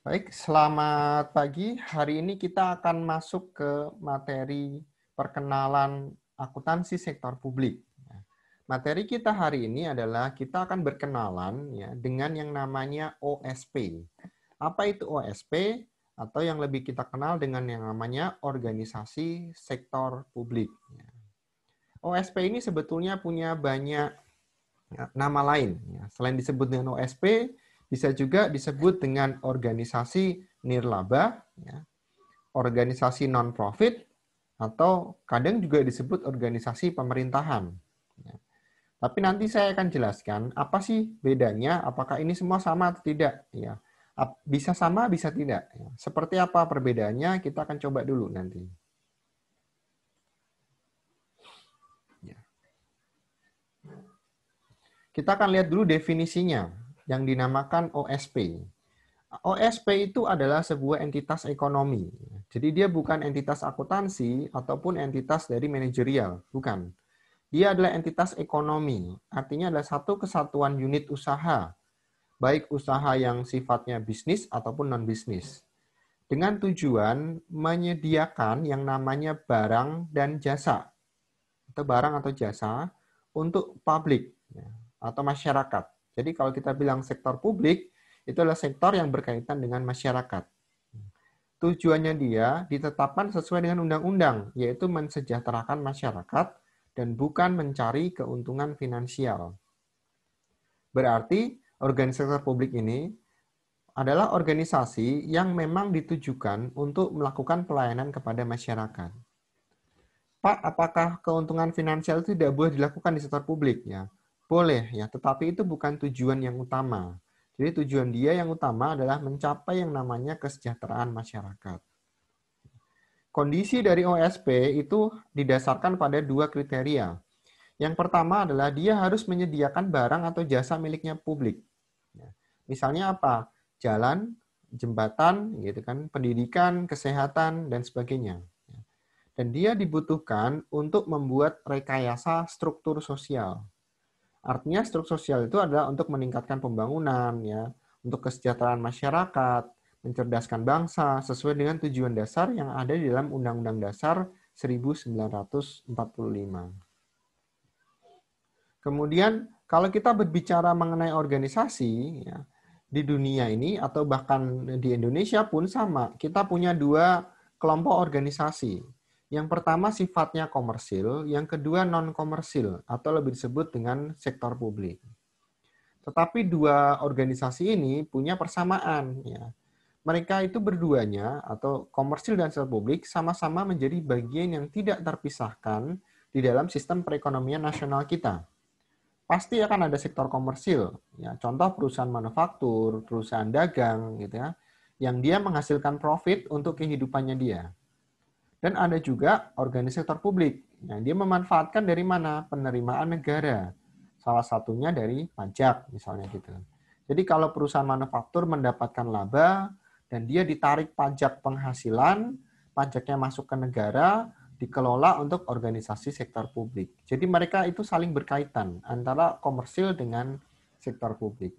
Baik, selamat pagi. Hari ini kita akan masuk ke materi perkenalan akuntansi sektor publik. Materi kita hari ini adalah kita akan berkenalan ya dengan yang namanya OSP. Apa itu OSP? Atau yang lebih kita kenal dengan yang namanya organisasi sektor publik. OSP ini sebetulnya punya banyak nama lain. Selain disebut dengan OSP, bisa juga disebut dengan organisasi nirlaba, organisasi non-profit, atau kadang juga disebut organisasi pemerintahan. Tapi nanti saya akan jelaskan apa sih bedanya, apakah ini semua sama atau tidak. Bisa sama, bisa tidak. Seperti apa perbedaannya, kita akan coba dulu nanti. Kita akan lihat dulu definisinya yang dinamakan OSP. OSP itu adalah sebuah entitas ekonomi. Jadi dia bukan entitas akuntansi ataupun entitas dari manajerial, bukan. Dia adalah entitas ekonomi, artinya adalah satu kesatuan unit usaha, baik usaha yang sifatnya bisnis ataupun non-bisnis. Dengan tujuan menyediakan yang namanya barang dan jasa, atau barang atau jasa untuk publik atau masyarakat. Jadi kalau kita bilang sektor publik, itu adalah sektor yang berkaitan dengan masyarakat. Tujuannya dia ditetapkan sesuai dengan undang-undang, yaitu mensejahterakan masyarakat dan bukan mencari keuntungan finansial. Berarti organisasi sektor publik ini adalah organisasi yang memang ditujukan untuk melakukan pelayanan kepada masyarakat. Pak, apakah keuntungan finansial itu tidak boleh dilakukan di sektor publik? Ya, boleh ya, tetapi itu bukan tujuan yang utama. Jadi tujuan dia yang utama adalah mencapai yang namanya kesejahteraan masyarakat. Kondisi dari OSP itu didasarkan pada dua kriteria. Yang pertama adalah dia harus menyediakan barang atau jasa miliknya publik. Misalnya apa? Jalan, jembatan, gitu kan, pendidikan, kesehatan, dan sebagainya. Dan dia dibutuhkan untuk membuat rekayasa struktur sosial. Artinya struktur sosial itu adalah untuk meningkatkan pembangunan, ya, untuk kesejahteraan masyarakat, mencerdaskan bangsa, sesuai dengan tujuan dasar yang ada di dalam Undang-Undang Dasar 1945. Kemudian, kalau kita berbicara mengenai organisasi, ya, di dunia ini atau bahkan di Indonesia pun sama, kita punya dua kelompok organisasi. Yang pertama sifatnya komersil, yang kedua non-komersil atau lebih disebut dengan sektor publik. Tetapi dua organisasi ini punya persamaan. Ya. Mereka itu berduanya atau komersil dan sektor publik sama-sama menjadi bagian yang tidak terpisahkan di dalam sistem perekonomian nasional kita. Pasti akan ada sektor komersil, ya, contoh perusahaan manufaktur, perusahaan dagang, gitu ya, yang dia menghasilkan profit untuk kehidupannya dia. Dan ada juga organisasi sektor publik, yang dia memanfaatkan dari mana? Penerimaan negara. Salah satunya dari pajak, misalnya gitu. Jadi kalau perusahaan manufaktur mendapatkan laba, dan dia ditarik pajak penghasilan, pajaknya masuk ke negara, dikelola untuk organisasi sektor publik. Jadi mereka itu saling berkaitan antara komersil dengan sektor publik.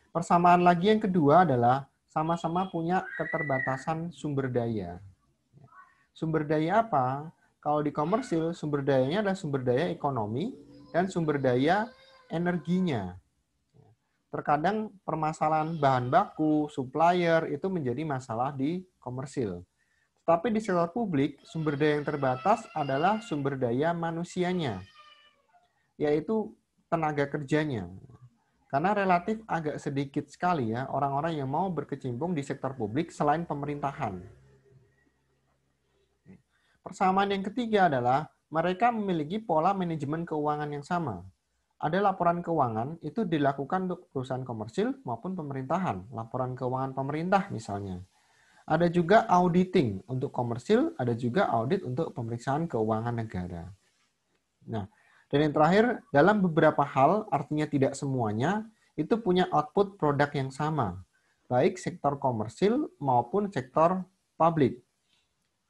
Persamaan lagi yang kedua adalah sama-sama punya keterbatasan sumber daya. Sumber daya apa? Kalau di komersil, sumber dayanya adalah sumber daya ekonomi dan sumber daya energinya. Terkadang permasalahan bahan baku, supplier, itu menjadi masalah di komersil. Tapi di sektor publik, sumber daya yang terbatas adalah sumber daya manusianya, yaitu tenaga kerjanya. Karena relatif agak sedikit sekali ya orang-orang yang mau berkecimpung di sektor publik selain pemerintahan. Persamaan yang ketiga adalah mereka memiliki pola manajemen keuangan yang sama. Ada laporan keuangan itu dilakukan untuk perusahaan komersil maupun pemerintahan. Laporan keuangan pemerintah misalnya. Ada juga auditing untuk komersil, ada juga audit untuk pemeriksaan keuangan negara. Nah, dan yang terakhir, dalam beberapa hal, artinya tidak semuanya, itu punya output produk yang sama, baik sektor komersil maupun sektor publik.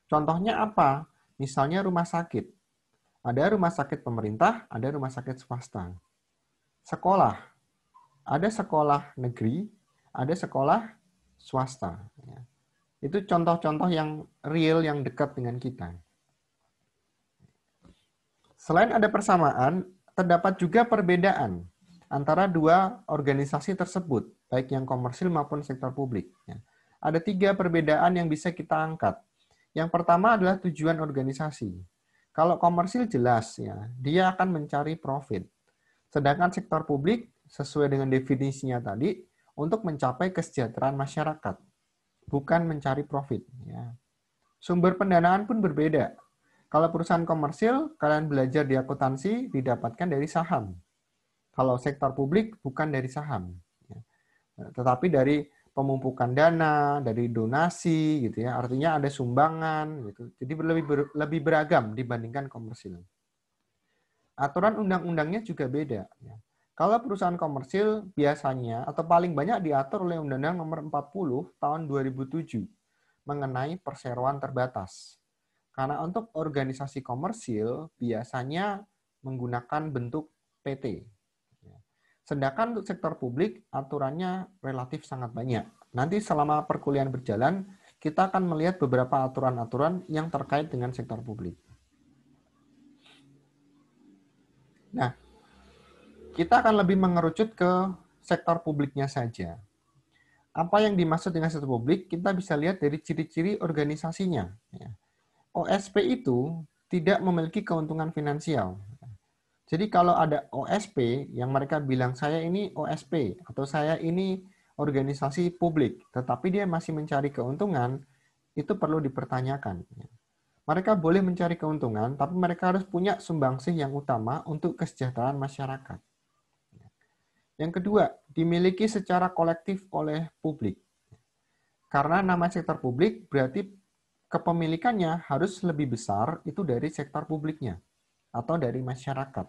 Contohnya apa? Misalnya rumah sakit. Ada rumah sakit pemerintah, ada rumah sakit swasta. Sekolah. Ada sekolah negeri, ada sekolah swasta. Ya. Itu contoh-contoh yang real, yang dekat dengan kita. Selain ada persamaan, terdapat juga perbedaan antara dua organisasi tersebut, baik yang komersil maupun sektor publik. Ya. Ada 3 perbedaan yang bisa kita angkat. Yang pertama adalah tujuan organisasi. Kalau komersil jelas, ya, dia akan mencari profit. Sedangkan sektor publik, sesuai dengan definisinya tadi, untuk mencapai kesejahteraan masyarakat, bukan mencari profit. Ya. Sumber pendanaan pun berbeda. Kalau perusahaan komersil, kalian belajar di akuntansi, didapatkan dari saham. Kalau sektor publik, bukan dari saham. Tetapi dari pemumpukan dana, dari donasi, gitu ya. Artinya ada sumbangan, gitu. Jadi lebih beragam dibandingkan komersil. Aturan undang-undangnya juga beda. Kalau perusahaan komersil biasanya atau paling banyak diatur oleh Undang-Undang Nomor 40 Tahun 2007 mengenai perseroan terbatas. Karena untuk organisasi komersil biasanya menggunakan bentuk PT. Sedangkan untuk sektor publik aturannya relatif sangat banyak. Nanti selama perkuliahan berjalan, kita akan melihat beberapa aturan-aturan yang terkait dengan sektor publik. Nah, kita akan lebih mengerucut ke sektor publiknya saja. Apa yang dimaksud dengan sektor publik, kita bisa lihat dari ciri-ciri organisasinya. OSP itu tidak memiliki keuntungan finansial. Jadi kalau ada OSP yang mereka bilang saya ini OSP atau saya ini organisasi publik, tetapi dia masih mencari keuntungan, itu perlu dipertanyakan. Mereka boleh mencari keuntungan, tapi mereka harus punya sumbangsih yang utama untuk kesejahteraan masyarakat. Yang kedua, dimiliki secara kolektif oleh publik. Karena nama sektor publik berarti kepemilikannya harus lebih besar itu dari sektor publiknya atau dari masyarakat.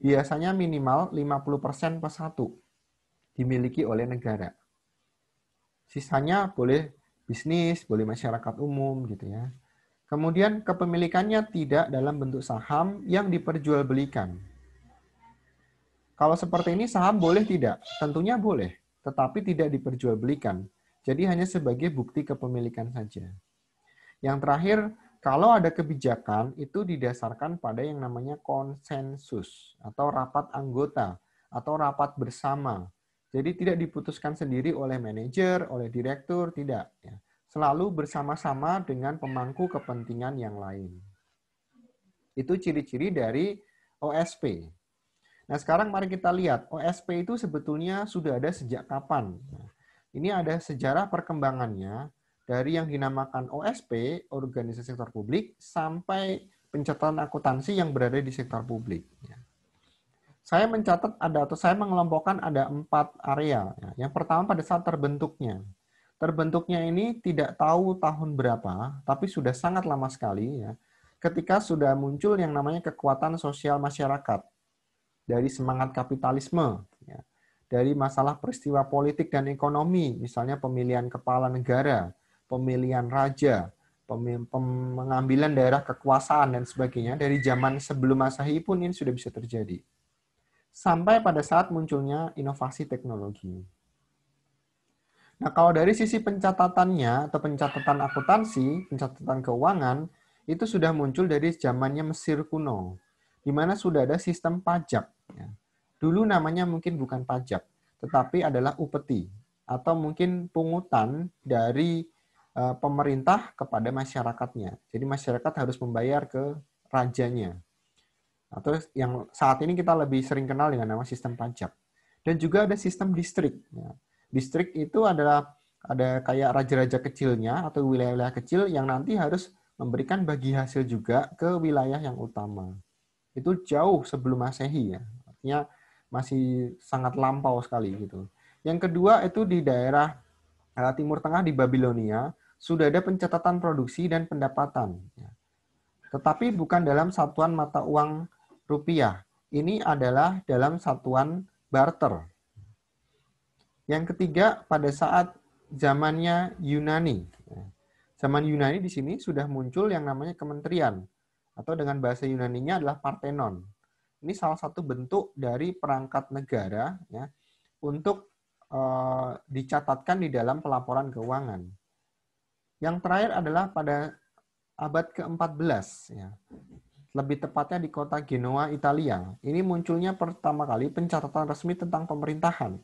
Biasanya minimal 50% plus 1 dimiliki oleh negara. Sisanya boleh bisnis, boleh masyarakat umum gitu ya. Kemudian kepemilikannya tidak dalam bentuk saham yang diperjualbelikan. Kalau seperti ini saham boleh tidak? Tentunya boleh, tetapi tidak diperjualbelikan. Jadi hanya sebagai bukti kepemilikan saja. Yang terakhir, kalau ada kebijakan, itu didasarkan pada yang namanya konsensus, atau rapat anggota, atau rapat bersama. Jadi tidak diputuskan sendiri oleh manajer, oleh direktur, tidak. Selalu bersama-sama dengan pemangku kepentingan yang lain. Itu ciri-ciri dari OSP. Nah, sekarang mari kita lihat, OSP itu sebetulnya sudah ada sejak kapan. Ini ada sejarah perkembangannya, dari yang dinamakan OSP, organisasi sektor publik, sampai pencatatan akuntansi yang berada di sektor publik. Saya mencatat ada, atau saya mengelompokkan ada 4 area. Yang pertama pada saat terbentuknya. Terbentuknya ini tidak tahu tahun berapa, tapi sudah sangat lama sekali, ya, ketika sudah muncul yang namanya kekuatan sosial masyarakat, dari semangat kapitalisme, ya, dari masalah peristiwa politik dan ekonomi, misalnya pemilihan kepala negara, pemilihan raja, pengambilan daerah kekuasaan, dan sebagainya, dari zaman sebelum Masehi pun ini sudah bisa terjadi. Sampai pada saat munculnya inovasi teknologi. Nah, kalau dari sisi pencatatannya, atau pencatatan akuntansi, pencatatan keuangan, itu sudah muncul dari zamannya Mesir kuno, di mana sudah ada sistem pajak. Dulu namanya mungkin bukan pajak, tetapi adalah upeti, atau mungkin pungutan dari pemerintah kepada masyarakatnya. Jadi masyarakat harus membayar ke rajanya. Atau yang saat ini kita lebih sering kenal dengan nama sistem pajak. Dan juga ada sistem distrik. Distrik itu adalah ada kayak raja-raja kecilnya atau wilayah-wilayah kecil yang nanti harus memberikan bagi hasil juga ke wilayah yang utama. Itu jauh sebelum Masehi ya. Artinya masih sangat lampau sekali gitu. Yang kedua itu di daerah Timur Tengah di Babilonia sudah ada pencatatan produksi dan pendapatan. Tetapi bukan dalam satuan mata uang rupiah. Ini adalah dalam satuan barter. Yang ketiga, pada saat zamannya Yunani. Zaman Yunani di sini sudah muncul yang namanya kementerian. Atau dengan bahasa Yunaninya adalah Parthenon. Ini salah satu bentuk dari perangkat negara ya, untuk dicatatkan di dalam pelaporan keuangan. Yang terakhir adalah pada abad ke-14, ya. Lebih tepatnya di kota Genoa, Italia. Ini munculnya pertama kali pencatatan resmi tentang pemerintahan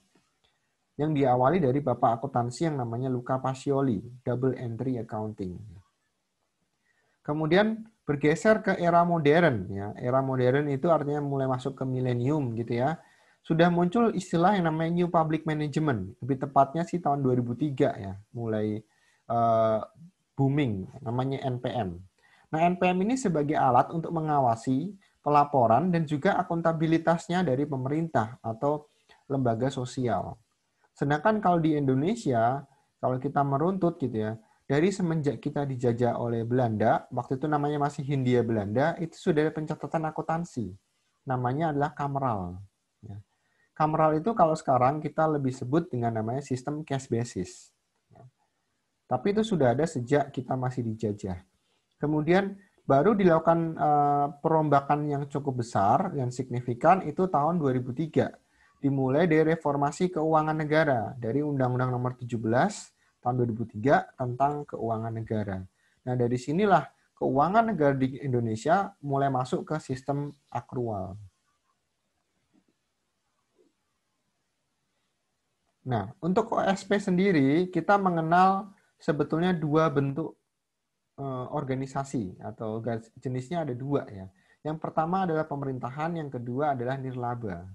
yang diawali dari bapak akuntansi yang namanya Luca Pacioli, double entry accounting. Kemudian bergeser ke era modern, ya. Era modern itu artinya mulai masuk ke milenium gitu ya. Sudah muncul istilah yang namanya New Public Management. Lebih tepatnya sih tahun 2003 ya, mulai booming, namanya NPM. Nah, NPM ini sebagai alat untuk mengawasi pelaporan dan juga akuntabilitasnya dari pemerintah atau lembaga sosial. Sedangkan kalau di Indonesia, kalau kita meruntut gitu ya, dari semenjak kita dijajah oleh Belanda, waktu itu namanya masih Hindia Belanda, itu sudah ada pencatatan akuntansi. Namanya adalah Kameral. Ya. Kameral itu kalau sekarang kita lebih sebut dengan namanya sistem cash basis. Tapi itu sudah ada sejak kita masih dijajah. Kemudian baru dilakukan perombakan yang cukup besar, yang signifikan itu tahun 2003. Dimulai dari reformasi keuangan negara, dari Undang-Undang Nomor 17 tahun 2003 tentang keuangan negara. Nah, dari sinilah keuangan negara di Indonesia mulai masuk ke sistem akrual. Nah, untuk OSP sendiri, kita mengenal sebetulnya dua bentuk organisasi atau jenisnya ada dua ya. Yang pertama adalah pemerintahan, yang kedua adalah nirlaba.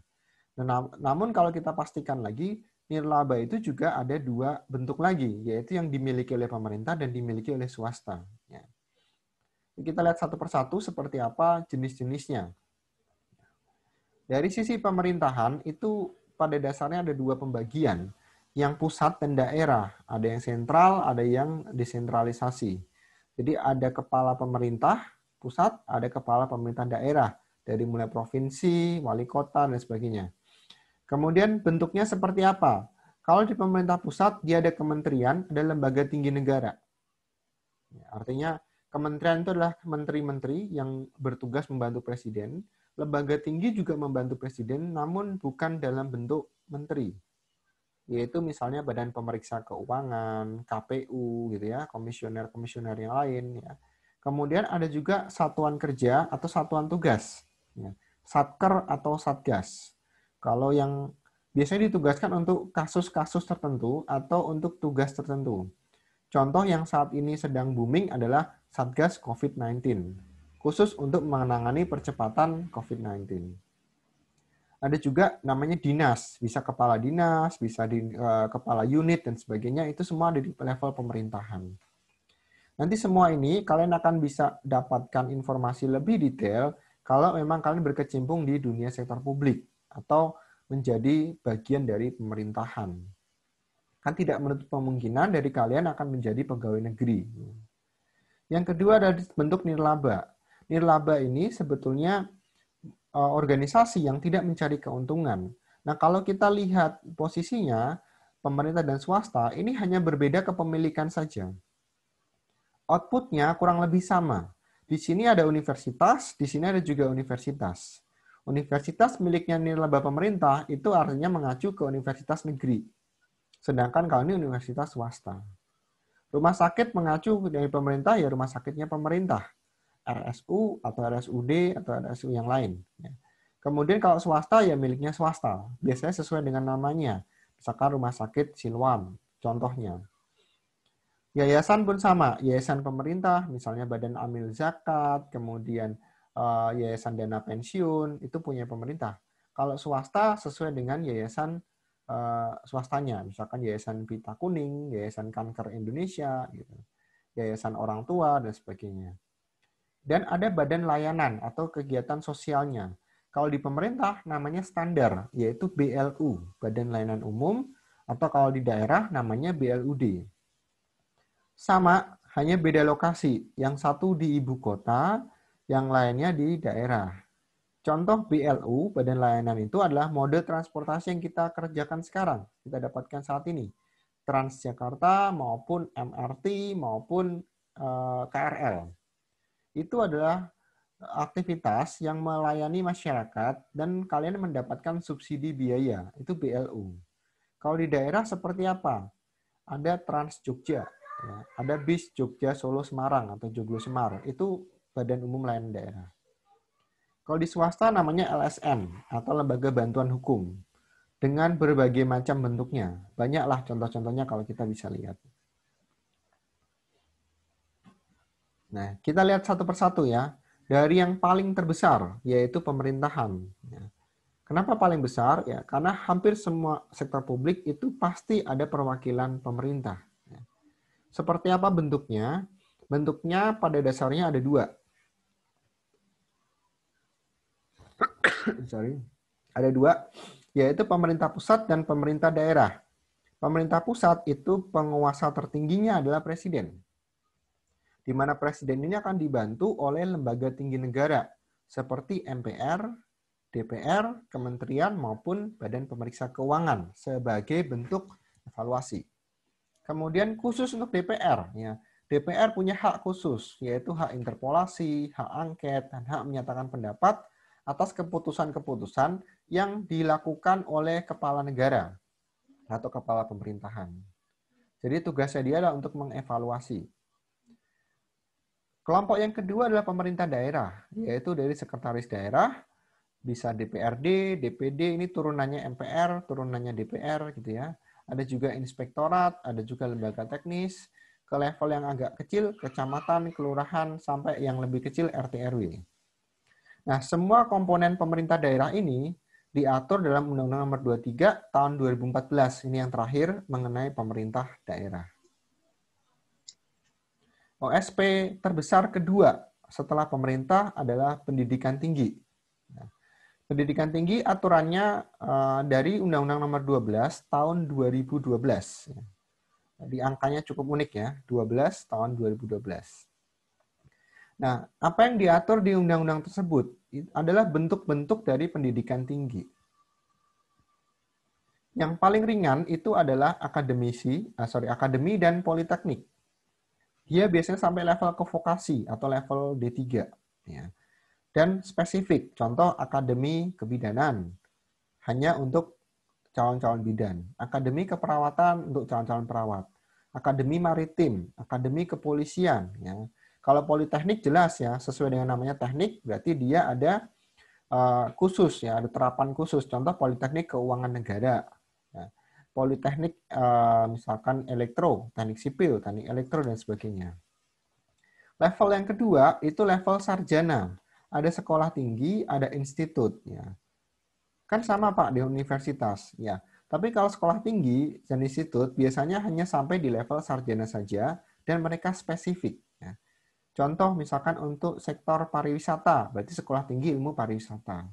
Namun kalau kita pastikan lagi, nirlaba itu juga ada dua bentuk lagi, yaitu yang dimiliki oleh pemerintah dan dimiliki oleh swasta. Ya. Kita lihat satu persatu seperti apa jenis-jenisnya. Dari sisi pemerintahan itu pada dasarnya ada dua pembagian, yang pusat dan daerah. Ada yang sentral, ada yang desentralisasi. Jadi ada kepala pemerintah pusat, ada kepala pemerintah daerah, dari mulai provinsi, wali kota, dan sebagainya. Kemudian bentuknya seperti apa? Kalau di pemerintah pusat, dia ada kementerian, ada lembaga tinggi negara. Artinya, kementerian itu adalah menteri-menteri yang bertugas membantu presiden. Lembaga tinggi juga membantu presiden, namun bukan dalam bentuk menteri. Yaitu misalnya Badan Pemeriksa Keuangan, KPU, gitu ya, komisioner-komisioner yang lain. Ya. Kemudian ada juga satuan kerja atau satuan tugas, ya. Satker atau Satgas. Kalau yang biasanya ditugaskan untuk kasus-kasus tertentu atau untuk tugas tertentu. Contoh yang saat ini sedang booming adalah Satgas COVID-19, khusus untuk menangani percepatan COVID-19. Ada juga namanya dinas, bisa kepala dinas, bisa kepala unit, dan sebagainya, itu semua ada di level pemerintahan. Nanti semua ini kalian akan bisa dapatkan informasi lebih detail kalau memang kalian berkecimpung di dunia sektor publik atau menjadi bagian dari pemerintahan. Kan tidak menutup kemungkinan dari kalian akan menjadi pegawai negeri. Yang kedua adalah bentuk nirlaba. Nirlaba ini sebetulnya organisasi yang tidak mencari keuntungan. Nah, kalau kita lihat posisinya, pemerintah dan swasta, ini hanya berbeda kepemilikan saja. Outputnya kurang lebih sama. Di sini ada universitas, di sini ada juga universitas. Universitas miliknya nirlaba pemerintah itu artinya mengacu ke universitas negeri. Sedangkan kalau ini universitas swasta. Rumah sakit mengacu dari pemerintah, ya rumah sakitnya pemerintah. RSU atau RSUD atau RSU yang lain. Kemudian kalau swasta ya miliknya swasta. Biasanya sesuai dengan namanya. Misalkan Rumah Sakit Siloam, contohnya. Yayasan pun sama. Yayasan pemerintah, misalnya Badan Amil Zakat, kemudian Yayasan Dana Pensiun, itu punya pemerintah. Kalau swasta sesuai dengan yayasan swastanya. Misalkan Yayasan Pita Kuning, Yayasan Kanker Indonesia, gitu. Yayasan Orang Tua, dan sebagainya. Dan ada badan layanan atau kegiatan sosialnya. Kalau di pemerintah namanya standar, yaitu BLU, Badan Layanan Umum, atau kalau di daerah namanya BLUD. Sama, hanya beda lokasi. Yang satu di ibu kota, yang lainnya di daerah. Contoh BLU, Badan Layanan itu adalah mode transportasi yang kita kerjakan sekarang, kita dapatkan saat ini. Transjakarta maupun MRT maupun KRL. Itu adalah aktivitas yang melayani masyarakat dan kalian mendapatkan subsidi biaya, itu BLU. Kalau di daerah seperti apa? Ada Trans Jogja, ya. Ada BIS Jogja Solo Semarang atau Joglo Semar. Itu Badan Umum Layanan Daerah. Kalau di swasta namanya LSN atau Lembaga Bantuan Hukum. Dengan berbagai macam bentuknya. Banyaklah contoh-contohnya kalau kita bisa lihat. Nah, kita lihat satu persatu ya. Dari yang paling terbesar, yaitu pemerintahan. Kenapa paling besar? Ya, karena hampir semua sektor publik itu pasti ada perwakilan pemerintah. Seperti apa bentuknya? Bentuknya pada dasarnya ada dua. Ada dua, yaitu pemerintah pusat dan pemerintah daerah. Pemerintah pusat itu penguasa tertingginya adalah presiden, di mana presiden ini akan dibantu oleh lembaga tinggi negara seperti MPR, DPR, kementerian maupun Badan Pemeriksa Keuangan sebagai bentuk evaluasi. Kemudian khusus untuk DPR, ya. DPR punya hak khusus, yaitu hak interpelasi, hak angket, dan hak menyatakan pendapat atas keputusan-keputusan yang dilakukan oleh kepala negara atau kepala pemerintahan. Jadi tugasnya dia adalah untuk mengevaluasi. Kelompok yang kedua adalah pemerintah daerah, yaitu dari sekretaris daerah, bisa DPRD, DPD, ini turunannya MPR, turunannya DPR gitu ya. Ada juga inspektorat, ada juga lembaga teknis, ke level yang agak kecil, kecamatan, kelurahan, sampai yang lebih kecil RT RW. Nah, semua komponen pemerintah daerah ini diatur dalam Undang-Undang Nomor 23 tahun 2014. Ini yang terakhir mengenai pemerintah daerah. OSP terbesar kedua setelah pemerintah adalah pendidikan tinggi. Pendidikan tinggi aturannya dari Undang-Undang Nomor 12 tahun 2012. Jadi angkanya cukup unik ya, 12 tahun 2012. Nah, apa yang diatur di undang-undang tersebut adalah bentuk-bentuk dari pendidikan tinggi. Yang paling ringan itu adalah akademi dan politeknik. Dia biasanya sampai level ke vokasi atau level D3. Ya. Dan spesifik, contoh akademi kebidanan, hanya untuk calon-calon bidan. Akademi keperawatan untuk calon-calon perawat. Akademi maritim, akademi kepolisian. Ya. Kalau politeknik jelas ya, sesuai dengan namanya teknik, berarti dia ada khusus, ya, ada terapan khusus. Contoh politeknik keuangan negara. Ya. Politeknik misalkan elektro, teknik sipil, teknik elektro, dan sebagainya. Level yang kedua itu level sarjana. Ada sekolah tinggi, ada institut. Ya. Kan sama Pak di universitas. Ya. Tapi kalau sekolah tinggi dan institut biasanya hanya sampai di level sarjana saja dan mereka spesifik. Ya. Contoh misalkan untuk sektor pariwisata, berarti sekolah tinggi ilmu pariwisata.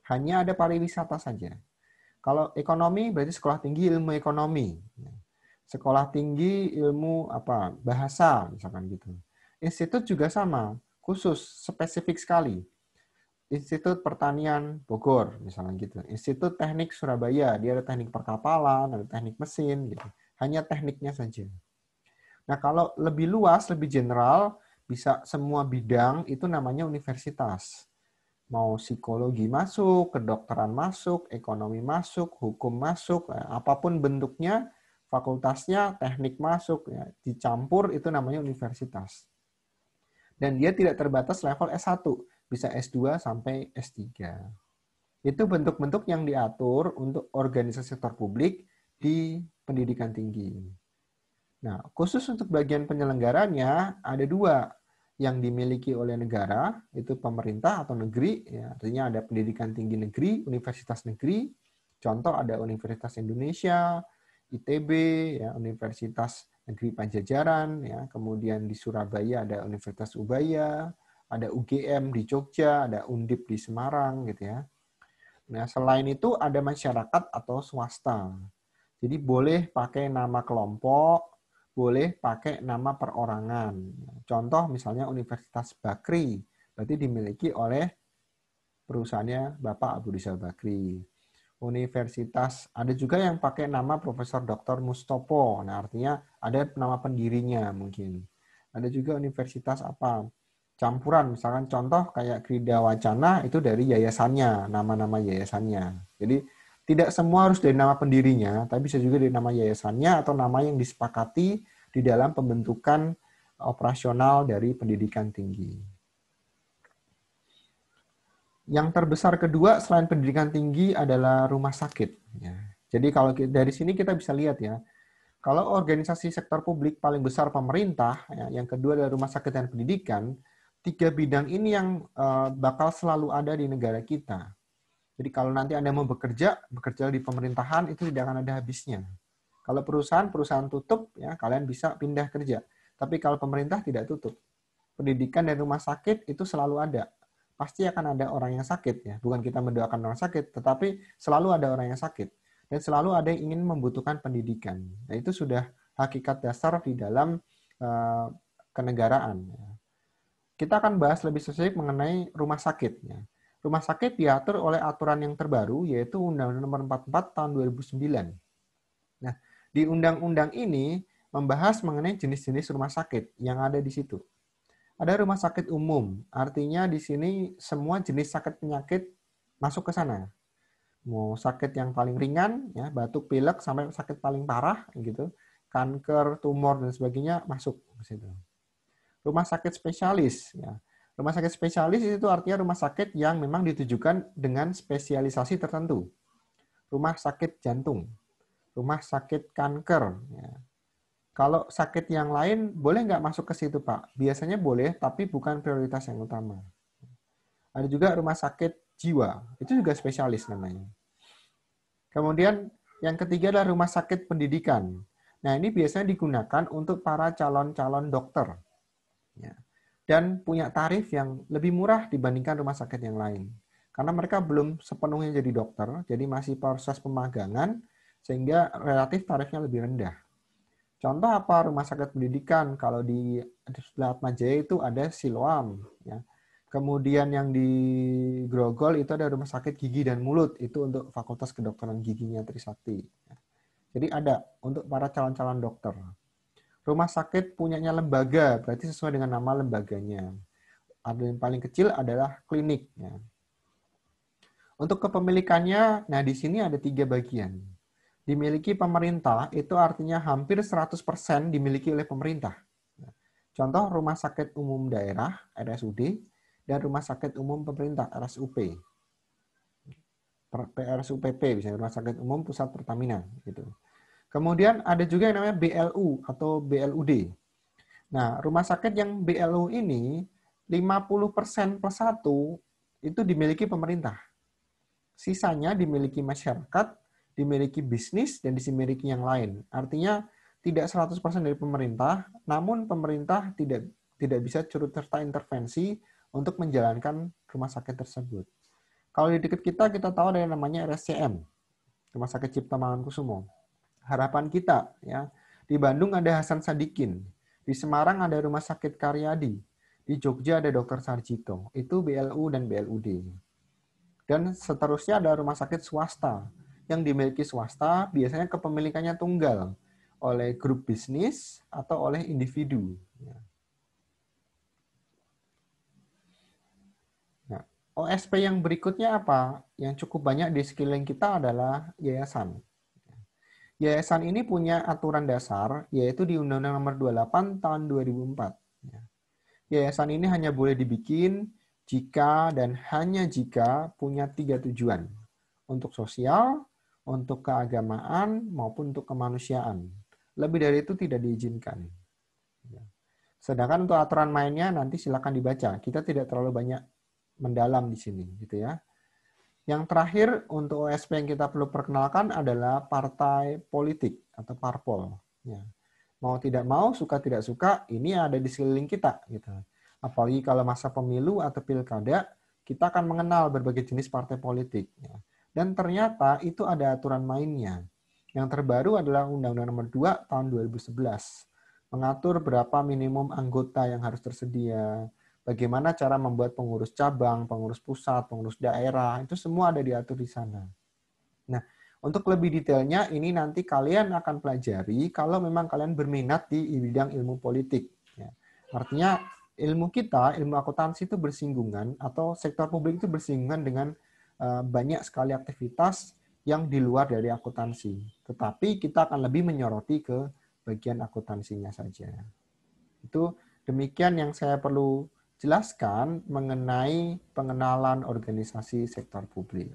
Hanya ada pariwisata saja. Kalau ekonomi berarti sekolah tinggi ilmu ekonomi. Sekolah tinggi ilmu bahasa misalkan gitu. Institut juga sama, khusus, spesifik sekali. Institut Pertanian Bogor misalnya gitu. Institut Teknik Surabaya, dia ada teknik perkapalan, ada teknik mesin gitu. Hanya tekniknya saja. Nah, kalau lebih luas, lebih general, bisa semua bidang itu namanya universitas. Mau psikologi masuk, kedokteran masuk, ekonomi masuk, hukum masuk, apapun bentuknya, fakultasnya, teknik masuk, ya, dicampur itu namanya universitas. Dan dia tidak terbatas level S1, bisa S2 sampai S3. Itu bentuk-bentuk yang diatur untuk organisasi sektor publik di pendidikan tinggi. Nah, khusus untuk bagian penyelenggaranya ada dua, yang dimiliki oleh negara, itu pemerintah atau negeri, ya, artinya ada pendidikan tinggi negeri, universitas negeri, contoh ada Universitas Indonesia, ITB, ya, Universitas Negeri Pajajaran, ya, kemudian di Surabaya ada Universitas Ubaya, ada UGM di Jogja, ada Undip di Semarang, gitu ya. Nah, selain itu ada masyarakat atau swasta. Jadi boleh pakai nama kelompok, boleh pakai nama perorangan. Contoh misalnya Universitas Bakri, berarti dimiliki oleh perusahaannya Bapak Abu Rizal Bakri. Universitas, ada juga yang pakai nama Profesor Dr. Mustopo. Nah, artinya ada nama pendirinya mungkin. Ada juga universitas campuran, misalkan contoh kayak Krida Wacana itu dari yayasannya, nama-nama yayasannya. Jadi Tidak semua harus dari nama pendirinya, tapi bisa juga dari nama yayasannya atau nama yang disepakati di dalam pembentukan operasional dari pendidikan tinggi. Yang terbesar kedua selain pendidikan tinggi adalah rumah sakit. Ya. Jadi kalau dari sini kita bisa lihat ya, kalau organisasi sektor publik paling besar pemerintah, ya, yang kedua adalah rumah sakit dan pendidikan, tiga bidang ini yang bakal selalu ada di negara kita. Jadi kalau nanti Anda mau bekerja di pemerintahan itu tidak akan ada habisnya. Kalau perusahaan tutup, ya kalian bisa pindah kerja. Tapi kalau pemerintah tidak tutup. Pendidikan dan rumah sakit itu selalu ada. Pasti akan ada orang yang sakit ya. Bukan kita mendoakan orang sakit, tetapi selalu ada orang yang sakit. Dan selalu ada yang ingin membutuhkan pendidikan. Nah, itu sudah hakikat dasar di dalam kenegaraan. Kita akan bahas lebih spesifik mengenai rumah sakit. Ya. Rumah sakit diatur oleh aturan yang terbaru, yaitu Undang-Undang Nomor 44 Tahun 2009. Nah, di undang-undang ini membahas mengenai jenis-jenis rumah sakit yang ada di situ. Ada rumah sakit umum, artinya di sini semua jenis sakit penyakit masuk ke sana. Mau sakit yang paling ringan, ya batuk pilek sampai sakit paling parah, gitu, kanker, tumor dan sebagainya masuk ke situ. Rumah sakit spesialis, ya. Rumah sakit spesialis itu artinya rumah sakit yang memang ditujukan dengan spesialisasi tertentu. Rumah sakit jantung, rumah sakit kanker, ya. Kalau sakit yang lain, boleh nggak masuk ke situ, Pak? Biasanya boleh, tapi bukan prioritas yang utama. Ada juga rumah sakit jiwa. Itu juga spesialis namanya. Kemudian, yang ketiga adalah rumah sakit pendidikan. Nah, ini biasanya digunakan untuk para calon-calon dokter. Ya. Dan punya tarif yang lebih murah dibandingkan rumah sakit yang lain. Karena mereka belum sepenuhnya jadi dokter, jadi masih proses pemagangan, sehingga relatif tarifnya lebih rendah. Contoh apa rumah sakit pendidikan? Kalau di sebelah Atmajaya itu ada Siloam. Ya. Kemudian yang di Grogol itu ada rumah sakit gigi dan mulut. Itu untuk Fakultas Kedokteran Giginya Trisakti. Ya. Jadi ada untuk para calon-calon dokter. Rumah sakit punyanya lembaga, berarti sesuai dengan nama lembaganya. Ada yang paling kecil adalah klinik. Ya. Untuk kepemilikannya, nah di sini ada 3 bagian. Dimiliki pemerintah, itu artinya hampir 100% dimiliki oleh pemerintah. Contoh rumah sakit umum daerah, RSUD, dan rumah sakit umum pemerintah, RSUP. RSUPP, misalnya rumah sakit umum pusat Pertamina. Gitu. Kemudian ada juga yang namanya BLU atau BLUD. Nah, rumah sakit yang BLU ini, 50% plus 1 itu dimiliki pemerintah. Sisanya dimiliki masyarakat, dimiliki bisnis, dan dimiliki yang lain. Artinya tidak 100% dari pemerintah, namun pemerintah tidak bisa turut serta intervensi untuk menjalankan rumah sakit tersebut. Kalau di dekat kita tahu ada yang namanya RSCM, Rumah Sakit Cipto Mangunkusumo. Harapan kita, ya, di Bandung ada Hasan Sadikin, di Semarang ada Rumah Sakit Karyadi, di Jogja ada Dr. Sarjito, itu BLU dan BLUD. Dan seterusnya ada rumah sakit swasta. Yang dimiliki swasta biasanya kepemilikannya tunggal oleh grup bisnis atau oleh individu. Nah, OSP yang berikutnya apa? Yang cukup banyak di sekeliling kita adalah yayasan. Yayasan ini punya aturan dasar, yaitu di Undang-Undang Nomor 28 Tahun 2004. Yayasan ini hanya boleh dibikin jika dan hanya jika punya 3 tujuan. Untuk sosial, untuk keagamaan, maupun untuk kemanusiaan. Lebih dari itu tidak diizinkan. Sedangkan untuk aturan mainnya nanti silakan dibaca. Kita tidak terlalu banyak mendalam di sini, gitu ya. Yang terakhir untuk OSP yang kita perlu perkenalkan adalah partai politik atau parpol. Ya. Mau tidak mau, suka tidak suka, ini ada di sekeliling kita. Gitu. Apalagi kalau masa pemilu atau pilkada, kita akan mengenal berbagai jenis partai politik. Ya. Dan ternyata itu ada aturan mainnya. Yang terbaru adalah Undang-Undang Nomor 2 Tahun 2011. Mengatur berapa minimum anggota yang harus tersedia, bagaimana cara membuat pengurus cabang, pengurus pusat, pengurus daerah, itu semua ada diatur di sana. Nah, untuk lebih detailnya ini nanti kalian akan pelajari kalau memang kalian berminat di bidang ilmu politik. Ya. Artinya ilmu kita, ilmu akuntansi itu bersinggungan atau sektor publik itu bersinggungan dengan banyak sekali aktivitas yang di luar dari akuntansi. Tetapi kita akan lebih menyoroti ke bagian akuntansinya saja. Itu demikian yang saya perlu jelaskan mengenai pengenalan organisasi sektor publik.